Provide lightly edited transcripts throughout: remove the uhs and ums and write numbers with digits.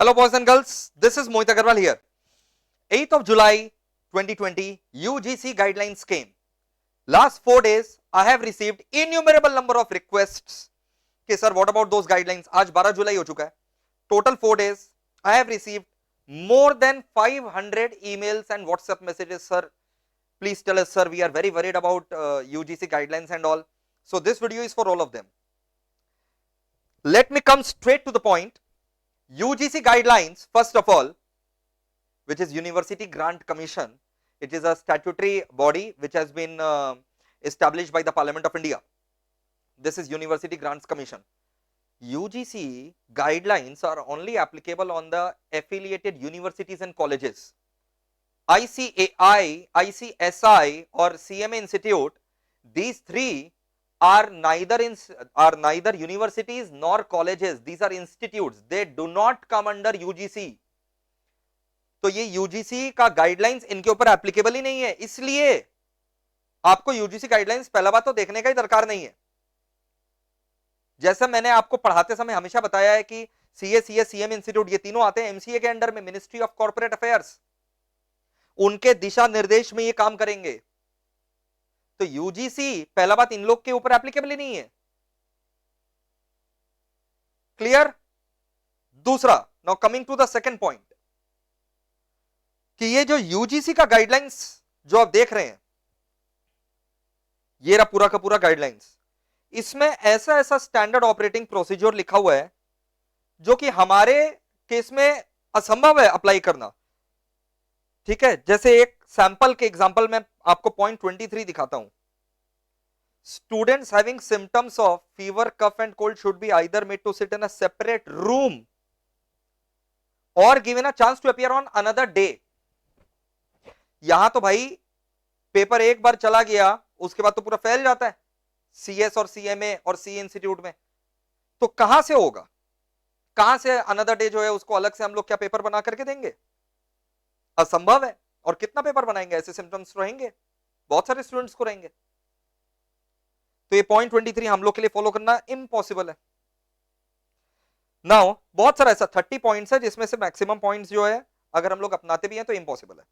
Hello, boys and girls. This is Mohit Agarwal here. 8th of July 2020, UGC guidelines came. Last 4 days, I have received innumerable number of requests. Okay, sir, what about those guidelines? आज 12 जुलाई हो चुका है. Total 4 days, I have received more than 500 emails and WhatsApp messages, sir. Please tell us, sir, we are very worried about UGC guidelines and all. So this video is for all of them. Let me come straight to the point. UGC guidelines, first of all, which is University Grant Commission, it is a statutory body which has been established by the Parliament of India. This is University Grants Commission. UGC guidelines are only applicable on the affiliated universities and colleges. ICAI, ICSI or CMA Institute, these three are neither universities nor colleges. These are institutes. They do not come under UGC. तो ये UGC का guidelines इनके ऊपर applicable ही नहीं है, इसलिए आपको UGC guidelines पहला बात तो देखने का ही दरकार नहीं है. जैसा मैंने आपको पढ़ाते समय हमेशा बताया है कि CA, CS, CM इंस्टीट्यूट ये तीनों आते हैं MCA के अंडर में, मिनिस्ट्री ऑफ कॉर्पोरेट अफेयर्स. उनके दिशा निर्देश में ये काम करेंगे. तो यूजीसी पहला बात इन लोग के ऊपर एप्लीकेबल ही नहीं है. क्लियर? दूसरा, now coming to the second point, कि ये जो यूजीसी का गाइडलाइंस जो आप देख रहे हैं, ये रहा पूरा का पूरा गाइडलाइंस. इसमें ऐसा ऐसा स्टैंडर्ड ऑपरेटिंग प्रोसीजर लिखा हुआ है जो कि हमारे केस में असंभव है अप्लाई करना. ठीक है, जैसे एक सैंपल के एग्जांपल में आपको पॉइंट 23 दिखाता हूं. Students having symptoms of fever, cough and cold should be either made to sit in a separate room और given a chance to appear on another day. यहां तो भाई पेपर एक बार चला गया उसके बाद तो पूरा फैल जाता है CS और CMA और CA इंस्टीट्यूट में. तो कहां से होगा, कहां से अनदर डे जो है उसको अलग से हम लोग क्या पेपर बना करके देंगे? असंभव है. और कितना पेपर बनाएंगे? ऐसे सिम्टम्स रहेंगे, बहुत सारे स्टूडेंट्स को रहेंगे. तो ये पॉइंट 23 हम लोग के लिए फॉलो करना इम्पॉसिबल है. नाउ बहुत सारा ऐसा 30 पॉइंट्स है जिसमें से मैक्सिमम पॉइंट्स जो है अगर हम लोग अपनाते भी हैं तो इम्पॉसिबल है.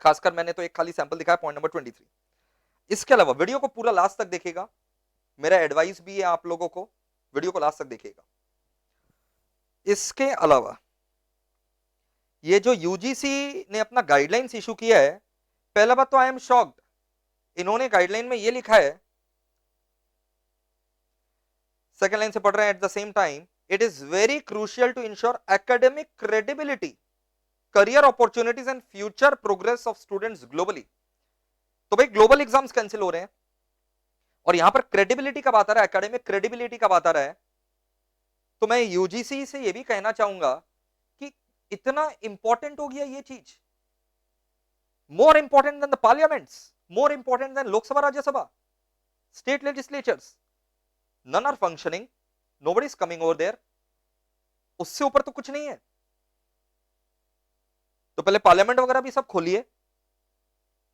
खासकर मैंने तो एक खाली सैंपल दिखाया, पॉइंट नंबर 23. इसके अलावा वीडियो को पूरा लास्ट तक देखिएगा. मेरा एडवाइस भी है आप लोगों को, वीडियो को लास्ट तक देखिएगा. इसके अलावा ये जो यूजीसी ने अपना गाइडलाइंस इशू किया है, पहला बात तो आई एम शॉक्ड. इन्होंने गाइडलाइन में ये लिखा है, सेकेंड लाइन से पढ़ रहे हैं, at the same time it is very crucial to ensure academic credibility, career opportunities and future progress of students globally. तो भाई ग्लोबल एग्जाम्स कैंसिल हो रहे हैं और यहां पर क्रेडिबिलिटी का बात आ रहा है, एकेडमिक क्रेडिबिलिटी का बात आ रहा है. तो मैं यूजीसी से ये भी कहना चाहूंगा कि इतना इंपॉर्टेंट हो गया ये चीज, more important then the parliaments, more important then Lok Sabha, Rajya Sabha, state legislatures. None are functioning, nobody is coming over there. उससे ऊपर तो कुछ नहीं है. तो पहले पार्लियामेंट वगैरह भी सब खोलिए,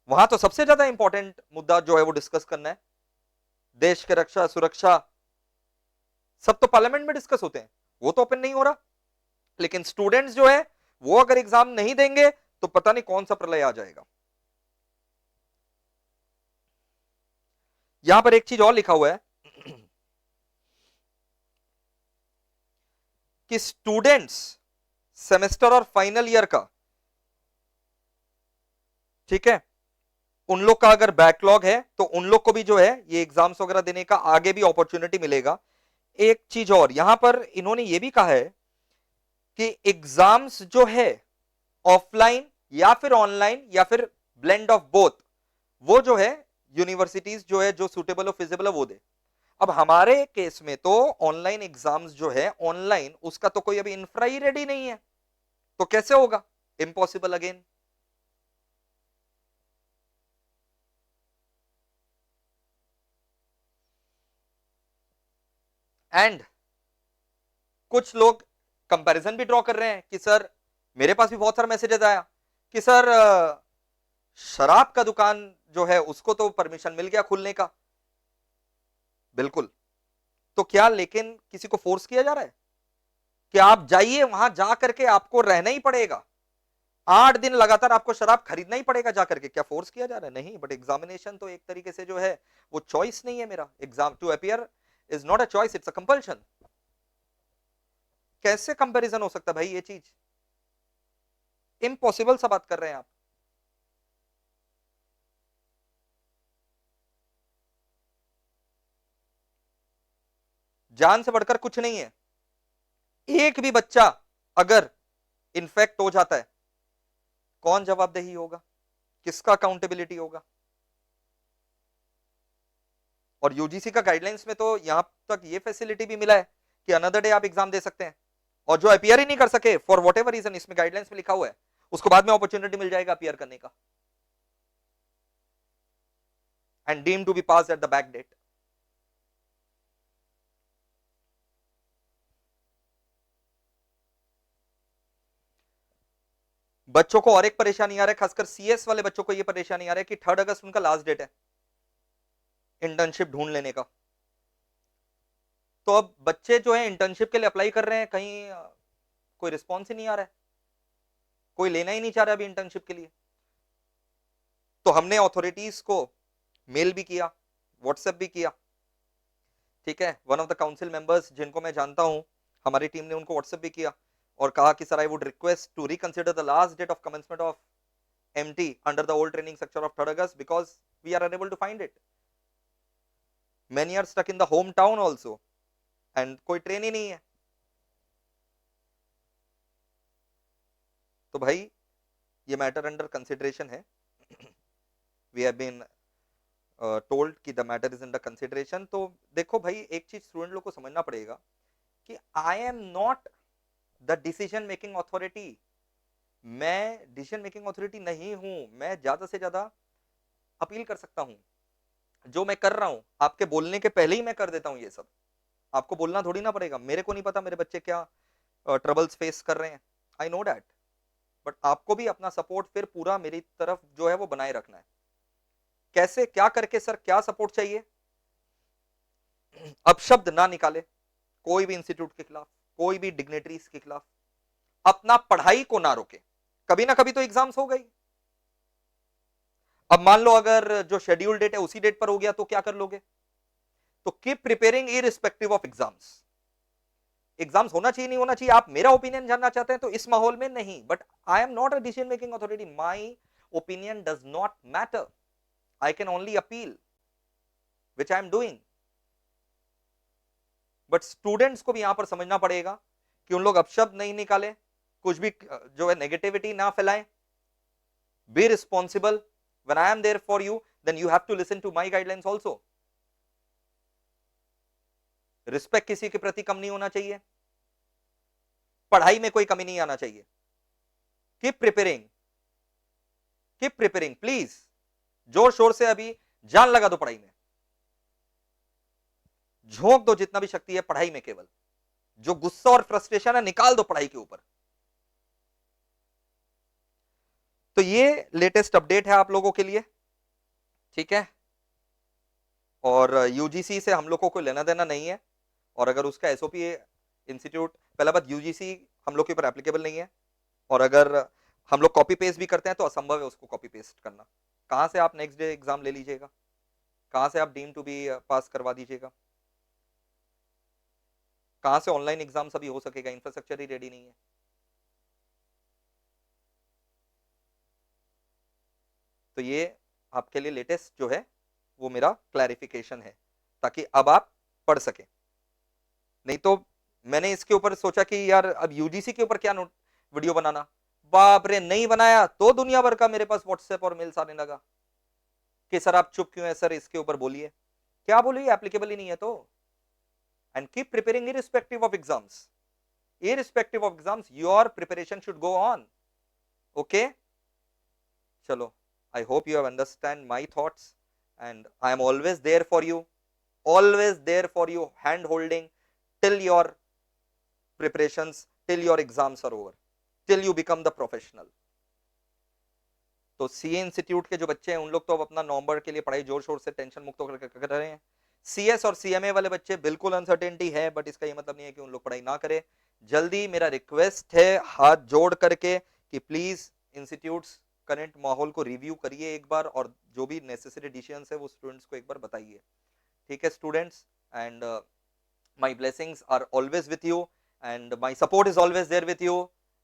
वहां तो सबसे ज्यादा इंपॉर्टेंट मुद्दा जो है वो डिस्कस करना है. देश की रक्षा, सुरक्षा, सब तो पार्लियामेंट में डिस्कस होते हैं, वो तो ओपन नहीं हो रहा. लेकिन स्टूडेंट्स जो है वो अगर एग्जाम नहीं देंगे तो पता नहीं कौन सा प्रलय आ जाएगा. यहां पर एक चीज और लिखा हुआ है कि स्टूडेंट्स सेमेस्टर और फाइनल ईयर का, ठीक है, उन लोग का अगर बैकलॉग है तो उन लोग को भी जो है ये एग्जाम्स वगैरह देने का आगे भी अपॉर्चुनिटी मिलेगा. एक चीज और यहां पर इन्होंने ये भी कहा है कि एग्जाम्स जो है ऑफलाइन या फिर ऑनलाइन या फिर ब्लेंड ऑफ बोथ, वो जो है यूनिवर्सिटीज जो है जो सुटेबल और फिजिबल है वो दे. अब हमारे केस में तो ऑनलाइन एग्जाम्स जो है ऑनलाइन, उसका तो कोई अभी इंफ्रा ही रेडी नहीं है, तो कैसे होगा? Impossible again. एंड कुछ लोग कंपैरिजन भी ड्रॉ कर रहे हैं कि सर, मेरे पास भी बहुत सारा मैसेजेस आया कि सर शराब का दुकान जो है उसको तो परमिशन मिल गया खुलने का. बिल्कुल, तो क्या लेकिन किसी को फोर्स किया जा रहा है? कि आप जाइए, वहां जा करके आपको रहना ही पड़ेगा, 8 दिन लगातार आपको शराब खरीदना ही पड़ेगा जाकर के। क्या फोर्स किया जा रहा है? नहीं। बट एग्जामिनेशन तो एक तरीके से जो है वो चॉइस नहीं है मेरा। Exam to appear is not a choice, it's a compulsion. कैसे कंपैरिजन हो सकता है भाई? ये चीज इम्पॉसिबल सा बात कर रहे हैं आप। जान से बढ़कर कुछ नहीं है। एक भी बच्चा अगर इन्फेक्ट हो जाता है, कौन जवाबदेही होगा? किसका अकाउंटेबिलिटी होगा? और यूजीसी का गाइडलाइंस में तो यहां तक ये फैसिलिटी भी मिला है कि अनदर डे आप एग्जाम दे सकते हैं, और जो अपियर ही नहीं कर सके फॉर वॉट एवर रीजन, इसमें गाइडलाइंस में लिखा हुआ है, उसको बाद में अपॉर्चुनिटी मिल जाएगा अपियर करने का, and deem to be pass at the back date. बच्चों को और एक परेशानी आ रहा है, खासकर सीएस वाले बच्चों को ये परेशानी आ रहा है कि 3 अगस्त उनका लास्ट डेट है इंटर्नशिप ढूंढ लेने का। तो अब बच्चे जो है इंटर्नशिप के लिए अप्लाई कर रहे हैं, कहीं कोई रिस्पॉन्स ही नहीं आ रहा है, कोई लेना ही नहीं चाह रहा अभी इंटर्नशिप के लिए। तो हमने अथॉरिटीज को मेल भी किया, व्हाट्सएप भी किया, ठीक है। One of the council members जिनको मैं जानता हूं, हमारी टीम ने उनको व्हाट्सएप भी किया और कहा कि sir I would request to reconsider the last date of commencement of MT under the old training structure of 3rd August because we are unable to find it. Many are stuck in the hometown also and कोई train ही नहीं है। तो भाई ये matter under consideration है। We have been told कि the matter is under consideration. तो देखो भाई, एक चीज स्टूडेंट लोग को समझना पड़ेगा कि I am not the decision making authority. मैं डिसीजन मेकिंग अथॉरिटी नहीं हूं। मैं ज्यादा से ज्यादा अपील कर सकता हूं। जो मैं कर रहा हूं आपके बोलने के पहले ही मैं कर देता हूं ये सब। आपको बोलना थोड़ी ना पड़ेगा। मेरे को नहीं पता मेरे बच्चे क्या ट्रबल्स फेस कर रहे हैं, आई नो दैट। बट आपको भी अपना सपोर्ट फिर पूरा मेरी तरफ जो है वो बनाए रखना है। कैसे, क्या करके सर, क्या सपोर्ट चाहिए? अब शब्द ना निकाले कोई भी इंस्टीट्यूट के खिलाफ, कोई भी डिग्नेटरीज के खिलाफ। अपना पढ़ाई को ना रोके। कभी ना कभी तो एग्जाम्स हो गई। अब मान लो अगर जो शेड्यूल डेट है उसी डेट पर हो गया तो क्या कर लोगे? तो keep preparing irrespective of exams. Exams होना चाहिए नहीं होना चाहिए, आप मेरा ओपिनियन जानना चाहते हैं तो इस माहौल में नहीं। But I am not a decision making authority, my opinion does not matter. I can only appeal which I am doing. But students को भी यहां पर समझना पड़ेगा कि उन लोग अपशब्द नहीं निकाले, कुछ भी जो है नेगेटिविटी ना फैलाएं। Be responsible. when I am there for you, then you have to listen to my guidelines also. Respect किसी के प्रति कम नहीं होना चाहिए, पढ़ाई में कोई कमी नहीं आना चाहिए। Keep preparing, keep preparing please. जोर शोर से अभी जान लगा दो पढ़ाई में, झोंक दो जितना भी शक्ति है पढ़ाई में। केवल जो गुस्सा और फ्रस्ट्रेशन है निकाल दो पढ़ाई के ऊपर। तो ये लेटेस्ट अपडेट है आप लोगों के लिए, ठीक है। और यूजीसी से हम लोगों को लेना देना नहीं है, और अगर उसका एसओपी इंस्टीट्यूट, पहला बात यूजीसी हम लोग के ऊपर एप्लीकेबल नहीं है, और अगर हम लोग कॉपी पेस्ट भी करते हैं तो असंभव है उसको कॉपी पेस्ट करना। कहां से आप नेक्स्ट डे एग्जाम ले लीजिएगा, कहां से आप डीम टू बी पास करवा दीजिएगा, कहां से ऑनलाइन एग्जाम सभी हो सकेगा? इंफ्रास्ट्रक्चर ही रेडी नहीं है। तो ये आपके लिए लेटेस्ट जो है वो मेरा क्लैरिफिकेशन है, ताकि अब आप पढ़ सके। नहीं तो मैंने इसके ऊपर सोचा कि यार अब यूजीसी के ऊपर क्या वीडियो बनाना, बाप रे, नहीं बनाया तो दुनिया भर का मेरे पास व्हाट्सएप और मेल्स आने लगा कि सर आप चुप क्यों है, सर इसके ऊपर बोलिए। क्या बोलिए, एप्लीकेबल ही नहीं है तो। And keep preparing irrespective of exams. Irrespective of exams your preparation should go on, okay. चलो, I hope you have understand my thoughts, and I am always there for you, always there for you, hand holding till your preparations, till your exams are over, till you become the professional. तो CA institute के जो बच्चे हैं उन लोग तो अब अपना नवंबर के लिए पढ़ाई जोर शोर से टेंशन मुक्त होकर कर रहे हैं। सीएस और सीएमए वाले बच्चे बिल्कुल अनसर्टेनिटी है, बट इसका ये मतलब नहीं है कि उन लोग पढ़ाई ना करें। जल्दी मेरा रिक्वेस्ट है हाथ जोड़ करके कि प्लीज इंस्टीट्यूट्स करंट माहौल को रिव्यू करिए एक बार, और जो भी नेसेसरी डिसीजंस है वो स्टूडेंट्स को एक बार बताइए। ठीक है students, and my blessings are always with you, and my support is always there with you,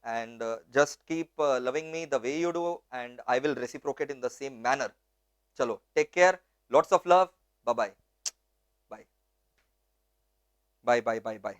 and just keep loving me the way you do, and I will reciprocate in the same manner. Chalo, take care, lots of love, bye bye, bye bye bye bye bye.